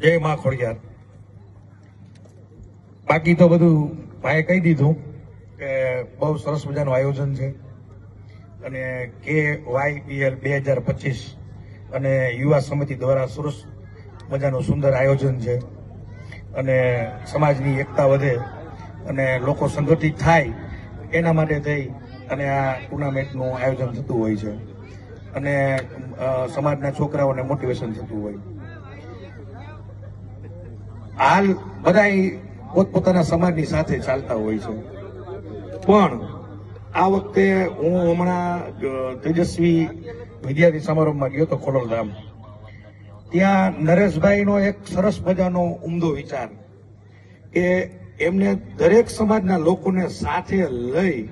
જય માં ખોડિયાર. બાકી તો બધું ભાઈએ કહી દીધું કે બહુ સરસ મજાનું આયોજન છે અને KYBL 2025 અને યુવા સમિતિ દ્વારા સરસ મજાનું સુંદર આયોજન છે અને સમાજની એકતા વધે અને લોકો સંગઠિત થાય એના માટે થઈ અને આ ટુર્નામેન્ટનું આયોજન થતું હોય છે અને સમાજના છોકરાઓને મોટિવેશન થતું હોય. હાલ બધા પોતપોતાના સમાજની સાથે ચાલતા હોય છે, પણ આ વખતે હું હમણાં તેજસ્વી વિદ્યાર્થી સમારોહમાં ગયો તો ખોડલધામ. ત્યાં નરેશભાઈનો એક સરસ મજાનો ઉમદો વિચાર કે એમને દરેક સમાજના લોકોને સાથે લઈ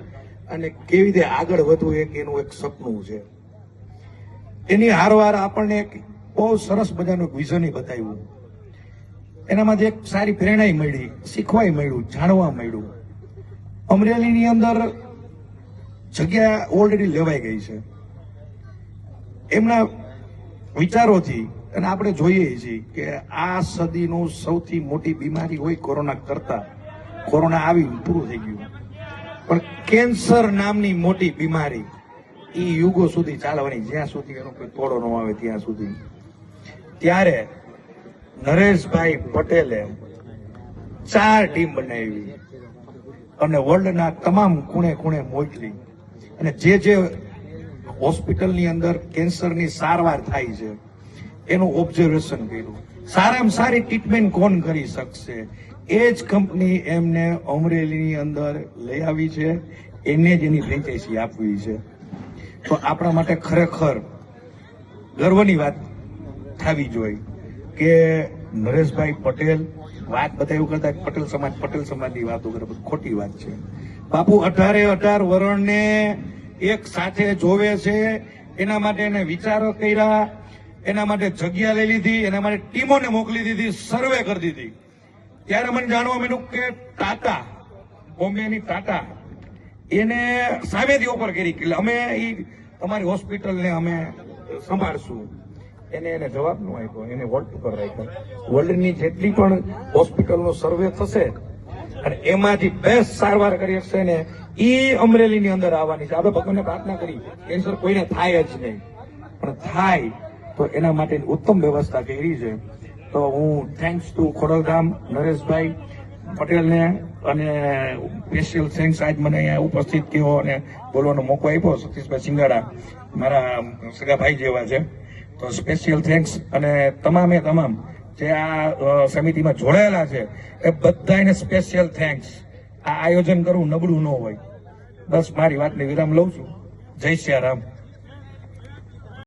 અને કેવી રીતે આગળ વધવું એનું એક સપનું છે. એની હારવાર આપણને એક બહુ સરસ મજાનું વિઝન બતાવ્યું. એનામાંથી એક સારી પ્રેરણા મળી, શીખવાય મળ્યું, જાણવા મળ્યું. અમરેલીની અંદર જગ્યા ઓલરેડી લેવાઈ ગઈ છે એમના વિચારોથી, અને આપણે જોઈએ છીએ કે આ સદીનું સૌથી મોટી બીમારી હોય કોરોના કરતા, કોરોના આવી પૂરું થઈ ગયું, પણ કેન્સર નામની મોટી બીમારી એ યુગો સુધી ચાલવાની, જ્યાં સુધી એનો કોઈ તોડો ન આવે ત્યાં સુધી. ત્યારે નરેશભાઈ પટેલે 4 ટીમ બનાવી અને વર્લ્ડના તમામ ખૂણે ખૂણે મોકલી અને જે હોસ્પિટલની અંદર કેન્સરની સારવાર થાય છે એનું ઓબ્ઝર્વેશન કર્યું. સારામાં સારી ટ્રીટમેન્ટ કોણ કરી શકશે એ જ કંપની એમને અમરેલીની અંદર લઈ આવી છે, એને જ એની ફ્રેન્ચાઇઝી આપવી છે. તો આપણા માટે ખરેખર ગર્વની વાત થવી જોઈએ કે નરેશભાઈ પટેલ વાત બધા એવું કરતા પટેલ સમાજની વાતો કરે, ખોટી વાત છે. બાપુ 18 વરણને એક સાથે જોવે છે, એના માટે એને વિચારો કર્યા, એના માટે જગ્યા લઈ લીધી, એના માટે ટીમોને મોકલી દીધી, સર્વે કરી દીધી. ત્યારે મને જાણવા મળ્યું કે ટાટા, બોમ્બેની ટાટા એને સામેથી ઓફર કરી કે અમે તમારી હોસ્પિટલને અમે સંભાળશું. એને જવાબ ન આપ્યો, એને વર્લ્ડ ઉપર રાખ્યો. વર્લ્ડની જેટલી પણ હોસ્પિટલનો સર્વે થશે અને એમાંથી બેસ્ટ સારવાર કરી શકશે ને એ અમરેલીની અંદર આવવાની છે. આપણે ભગવાનને પ્રાર્થના કરી કેન્સર કોઈને થાય જ નહીં, પણ થાય તો એના માટે ઉત્તમ વ્યવસ્થા કરી છે. તો હું થેન્ક્સ ટુ ખોડલધામ નરેશભાઈ પટેલને અને સ્પેશિયલ થેન્ક્સ આજ મને અહીંયા ઉપસ્થિત થયો અને બોલવાનો મોકો આપ્યો. સતીશભાઈ સિંગાડા મારા સગા ભાઈ જેવા છે, તો સ્પેશિયલ થેન્ક્સ. અને તમામે તમામ જે આ સમિતિમાં જોડાયેલા છે એ બધાને સ્પેશિયલ થેન્ક્સ. આ આયોજન કરવું નબળું ન હોય. બસ મારી વાતને વિરામ લઉં છું. જય શ્રી રામ.